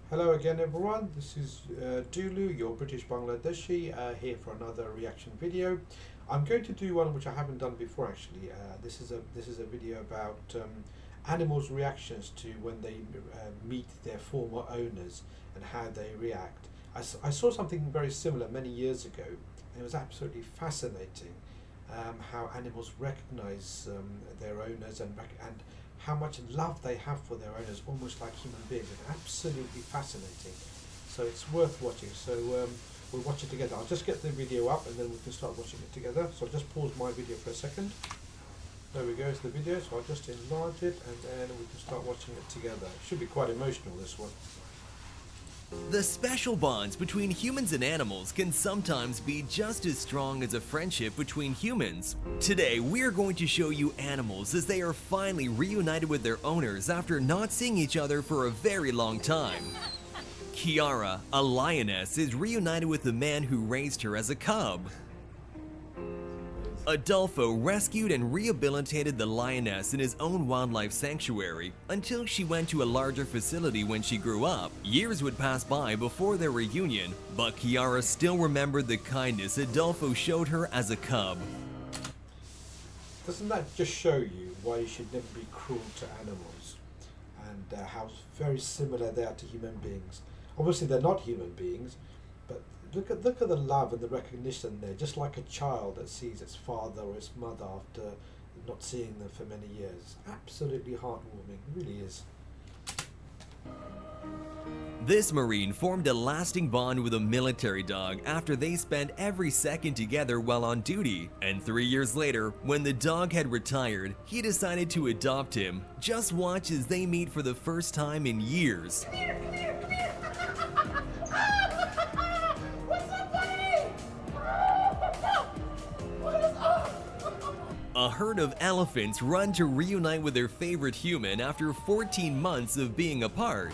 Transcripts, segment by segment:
Hello again everyone, this is Dulu, your British Bangladeshi, here for another reaction video. I'm going to do one which I haven't done before actually. This is a video about animals' reactions to when they meet their former owners and how they react. I saw something very similar many years ago and it was absolutely fascinating how animals recognize their owners and how much love they have for their owners, almost like human beings. It's absolutely fascinating. So it's worth watching. So we'll watch it together. I'll just get the video up and then we can start watching it together. So I'll just pause my video for a second. There we go, it's the video. So I'll just enlarge it and then we can start watching it together. It should be quite emotional, this one. The special bonds between humans and animals can sometimes be just as strong as a friendship between humans. Today, we're going to show you animals as they are finally reunited with their owners after not seeing each other for a very long time. Kiara, a lioness, is reunited with the man who raised her as a cub. Adolfo rescued and rehabilitated the lioness in his own wildlife sanctuary until she went to a larger facility when she grew up. Years would pass by before their reunion, but Kiara still remembered the kindness Adolfo showed her as a cub. Doesn't that just show you why you should never be cruel to animals and how very similar they are to human beings? Obviously they're not human beings, but look at the love and the recognition there, just like a child that sees its father or its mother after not seeing them for many years. Absolutely heartwarming, it really is. This Marine formed a lasting bond with a military dog after they spent every second together while on duty. And 3 years later, when the dog had retired, he decided to adopt him. Just watch as they meet for the first time in years. Come here, come here, come here. What's up, buddy? What is up? A herd of elephants run to reunite with their favorite human after 14 months of being apart.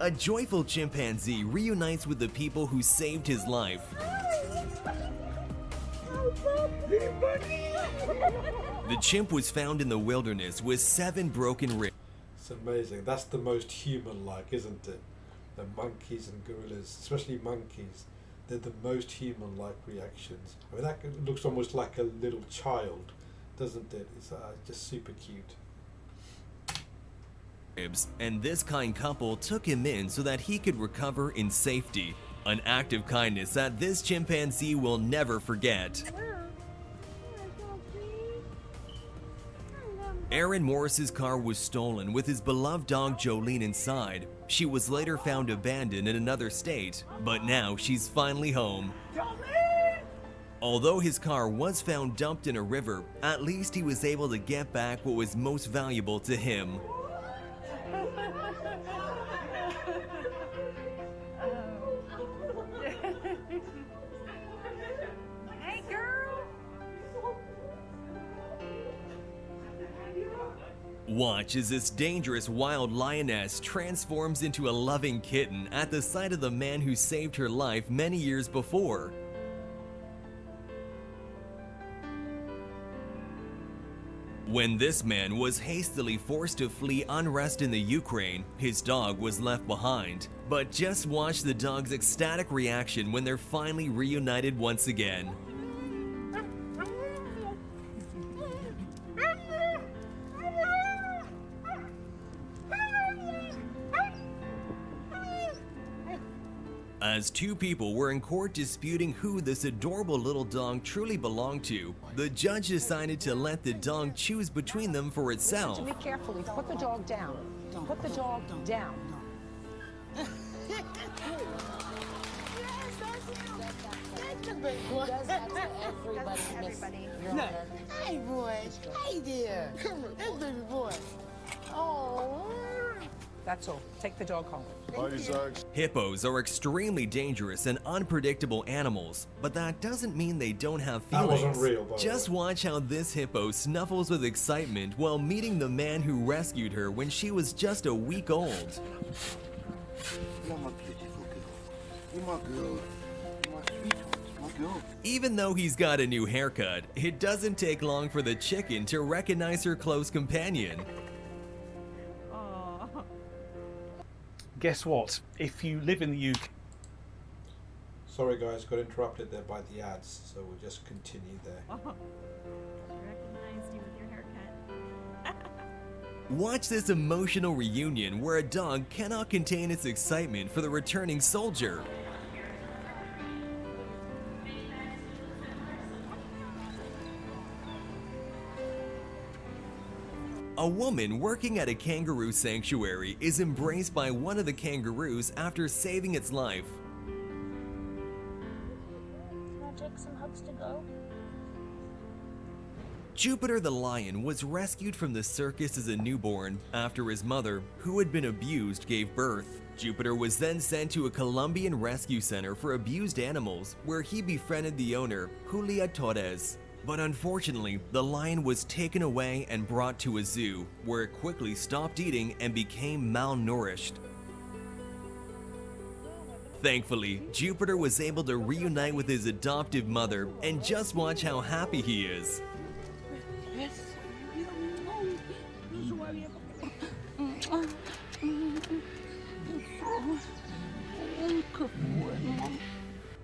A joyful chimpanzee reunites with the people who saved his life. The chimp was found in the wilderness with 7 broken ribs. It's amazing. That's the most human-like, isn't it? The monkeys and gorillas, especially monkeys, they're the most human-like reactions. I mean, that looks almost like a little child, doesn't it? It's just super cute. And this kind couple took him in so that he could recover in safety. An act of kindness that this chimpanzee will never forget. Aaron Morris's car was stolen with his beloved dog Jolene inside. She was later found abandoned in another state, but now she's finally home. Although his car was found dumped in a river, at least he was able to get back what was most valuable to him. Hey, girl. Watch as this dangerous wild lioness transforms into a loving kitten at the sight of the man who saved her life many years before. When this man was hastily forced to flee unrest in the Ukraine, his dog was left behind. But just watch the dog's ecstatic reaction when they're finally reunited once again. As 2 people were in court disputing who this adorable little dog truly belonged to, the judge decided to let the dog choose between them for itself. Listen to me carefully. Put the dog down. Put the dog down. That's a big boy. Does that to everybody, Miss Your No. Honor. Hey, boy. Hey there. Come here. That's baby boy. Oh. That's all. Take the dog home. Hippos are extremely dangerous and unpredictable animals, but that doesn't mean they don't have That feelings. wasn't real, by the Just way. watch how this hippo snuffles with excitement while meeting the man who rescued her when she was just a week old. You're my beautiful girl. You're my girl. You're my sweet one. Even though he's got a new haircut, it doesn't take long for the chicken to recognize her close companion. Guess what? If you live in the UK... Sorry guys, got interrupted there by the ads, so we'll just continue there. Recognized you with your haircut. Watch this emotional reunion where a dog cannot contain its excitement for the returning soldier. A woman working at a kangaroo sanctuary is embraced by one of the kangaroos after saving its life. Can I take some hugs to go? Jupiter the lion was rescued from the circus as a newborn after his mother, who had been abused, gave birth. Jupiter was then sent to a Colombian rescue center for abused animals where he befriended the owner, Julia Torres. But unfortunately, the lion was taken away and brought to a zoo, where it quickly stopped eating and became malnourished. Thankfully, Jupiter was able to reunite with his adoptive mother, and just watch how happy he is.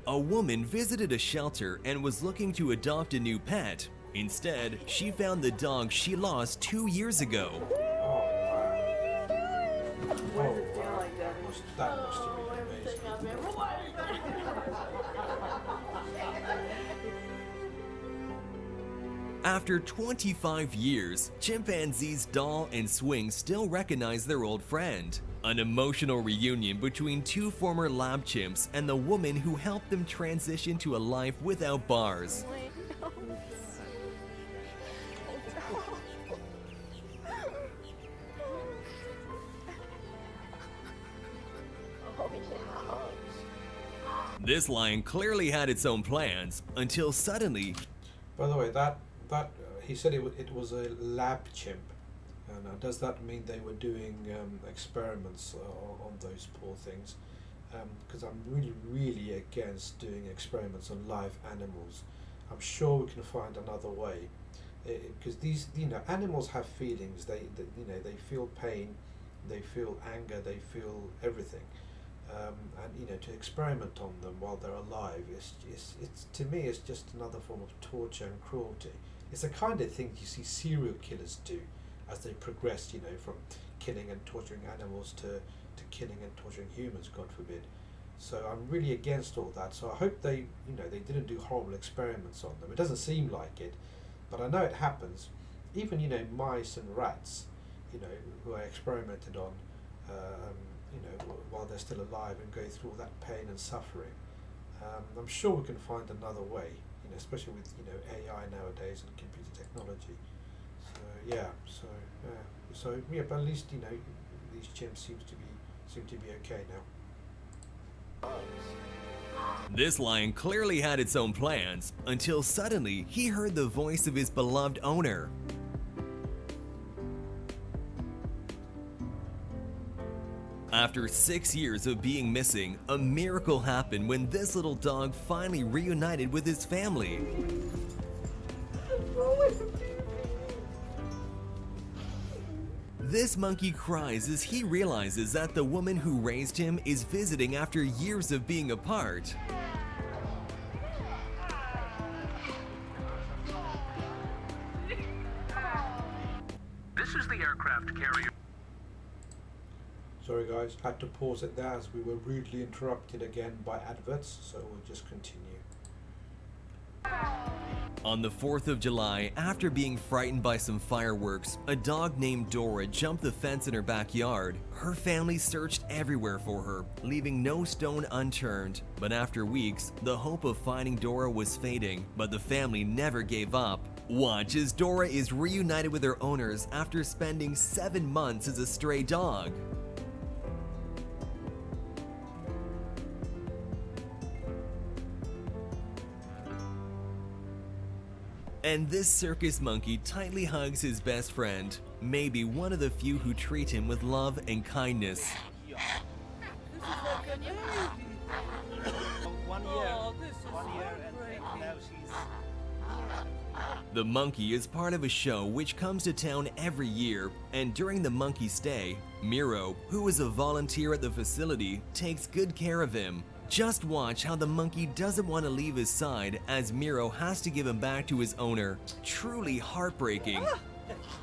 A woman visited a shelter and was looking to adopt a new pet. Instead, she found the dog she lost 2 years ago. Oh wow. That must have been amazing. After 25 years, chimpanzees Doll and Swing still recognize their old friend. An emotional reunion between two former lab chimps and the woman who helped them transition to a life without bars. This lion clearly had its own plans until suddenly... By the way, that he said it was a lab chimp. And does that mean they were doing experiments on those poor things? Because I'm really against doing experiments on live animals. I'm sure we can find another way. Because these, animals have feelings. They feel pain, they feel anger, they feel everything. And to experiment on them while they're alive it's to me it's just another form of torture and cruelty. It's the kind of thing you see serial killers do as they progress, from killing and torturing animals to killing and torturing humans, God forbid. So I'm really against all that. So I hope they didn't do horrible experiments on them. It doesn't seem like it, but I know it happens. Even mice and rats, who are experimented on, while they're still alive and go through all that pain and suffering. I'm sure we can find another way, especially with AI nowadays and computer technology. But at least these chimps seem to be okay now. This lion clearly had its own plans until suddenly he heard the voice of his beloved owner. After 6 years of being missing, a miracle happened when this little dog finally reunited with his family. This monkey cries as he realizes that the woman who raised him is visiting after years of being apart. This is the aircraft carrier. Sorry guys, had to pause it there as we were rudely interrupted again by adverts, so we'll just continue. On the 4th of July, after being frightened by some fireworks, a dog named Dora jumped the fence in her backyard. Her family searched everywhere for her, leaving no stone unturned. But after weeks, the hope of finding Dora was fading, but the family never gave up. Watch as Dora is reunited with her owners after spending 7 months as a stray dog. And this circus monkey tightly hugs his best friend, maybe one of the few who treat him with love and kindness. This is like a baby. 1 year. Oh, this is 1 year and The monkey is part of a show which comes to town every year, and during the monkey stay, Miro, who is a volunteer at the facility, takes good care of him. Just watch how the monkey doesn't want to leave his side as Miro has to give him back to his owner. Truly heartbreaking.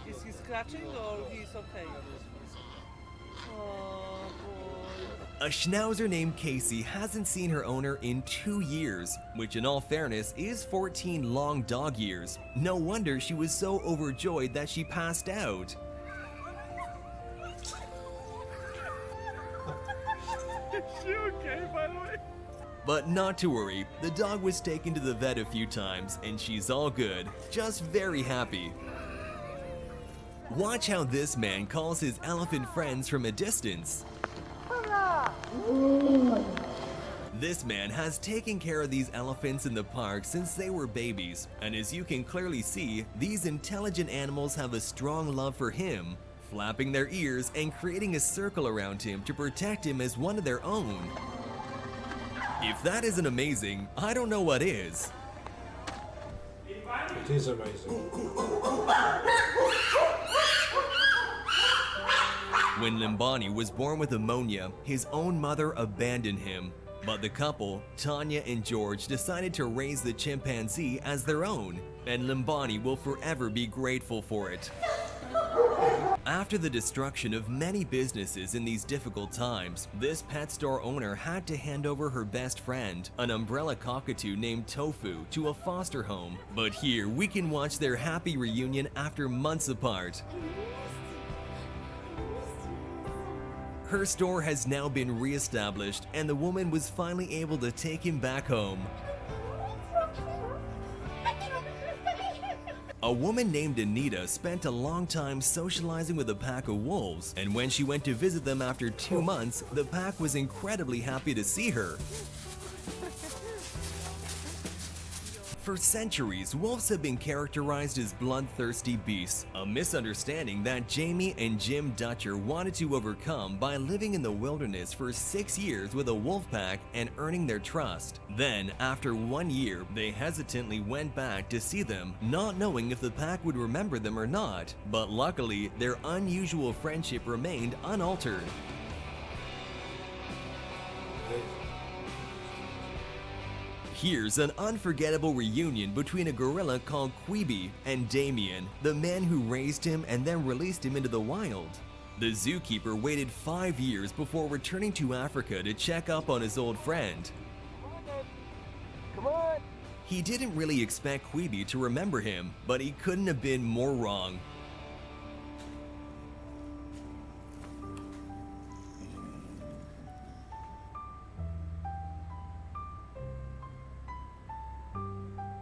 Is he scratching or he's okay? Oh, boy. A schnauzer named Casey hasn't seen her owner in 2 years, which in all fairness is 14 long dog years. No wonder she was so overjoyed that she passed out. Is she okay, by the way? But not to worry, the dog was taken to the vet a few times and she's all good, just very happy. Watch how this man calls his elephant friends from a distance. This man has taken care of these elephants in the park since they were babies, and as you can clearly see, these intelligent animals have a strong love for him, flapping their ears and creating a circle around him to protect him as one of their own. If that isn't amazing, I don't know what is. It is amazing. When Limbani was born with pneumonia, his own mother abandoned him. But the couple, Tanya and George, decided to raise the chimpanzee as their own, and Limbani will forever be grateful for it. After the destruction of many businesses in these difficult times, this pet store owner had to hand over her best friend, an umbrella cockatoo named Tofu, to a foster home. But here we can watch their happy reunion after months apart. Her store has now been re-established, and the woman was finally able to take him back home. A woman named Anita spent a long time socializing with a pack of wolves, and when she went to visit them after 2 months, the pack was incredibly happy to see her. For centuries, wolves have been characterized as bloodthirsty beasts, a misunderstanding that Jamie and Jim Dutcher wanted to overcome by living in the wilderness for 6 years with a wolf pack and earning their trust. Then, after 1 year, they hesitantly went back to see them, not knowing if the pack would remember them or not, but luckily, their unusual friendship remained unaltered. Here's an unforgettable reunion between a gorilla called Queeby and Damien, the man who raised him and then released him into the wild. The zookeeper waited 5 years before returning to Africa to check up on his old friend. Come on. He didn't really expect Queeby to remember him, but he couldn't have been more wrong.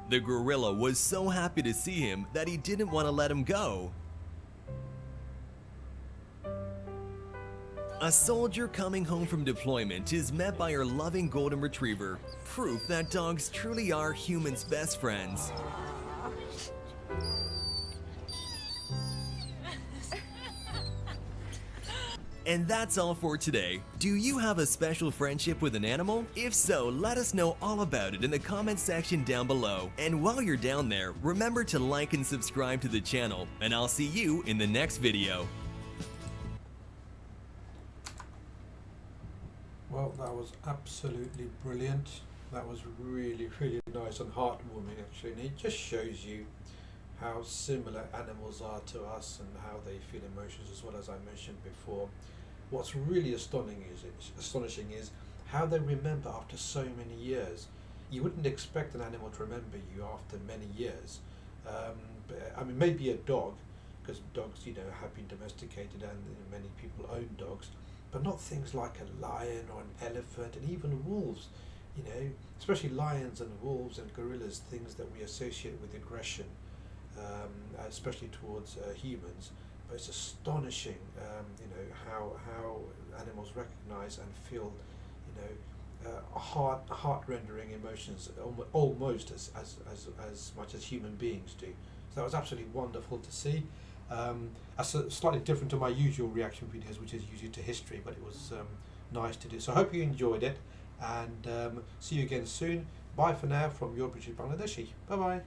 The gorilla was so happy to see him that he didn't want to let him go. A soldier coming home from deployment is met by her loving golden retriever, proof that dogs truly are humans' best friends. And that's all for today. Do you have a special friendship with an animal? If so, let us know all about it in the comment section down below. And while you're down there, remember to like and subscribe to the channel, and I'll see you in the next video. Well, that was absolutely brilliant. That was really, really nice and heartwarming actually, and it just shows you how similar animals are to us and how they feel emotions as well, as I mentioned before. What's really astonishing is how they remember after so many years. You wouldn't expect an animal to remember you after many years. I mean, maybe a dog, because dogs, you know, have been domesticated and many people own dogs, but not things like a lion or an elephant, and even wolves. You know, especially lions and wolves and gorillas, things that we associate with aggression, especially towards humans. But it's astonishing, you know, how animals recognize and feel, you know, heart-rendering emotions almost as much as human beings do. So that was absolutely wonderful to see. Slightly different to my usual reaction videos, which is usually to history, but it was nice to do. So I hope you enjoyed it, and see you again soon. Bye for now from your British Bangladeshi. Bye bye.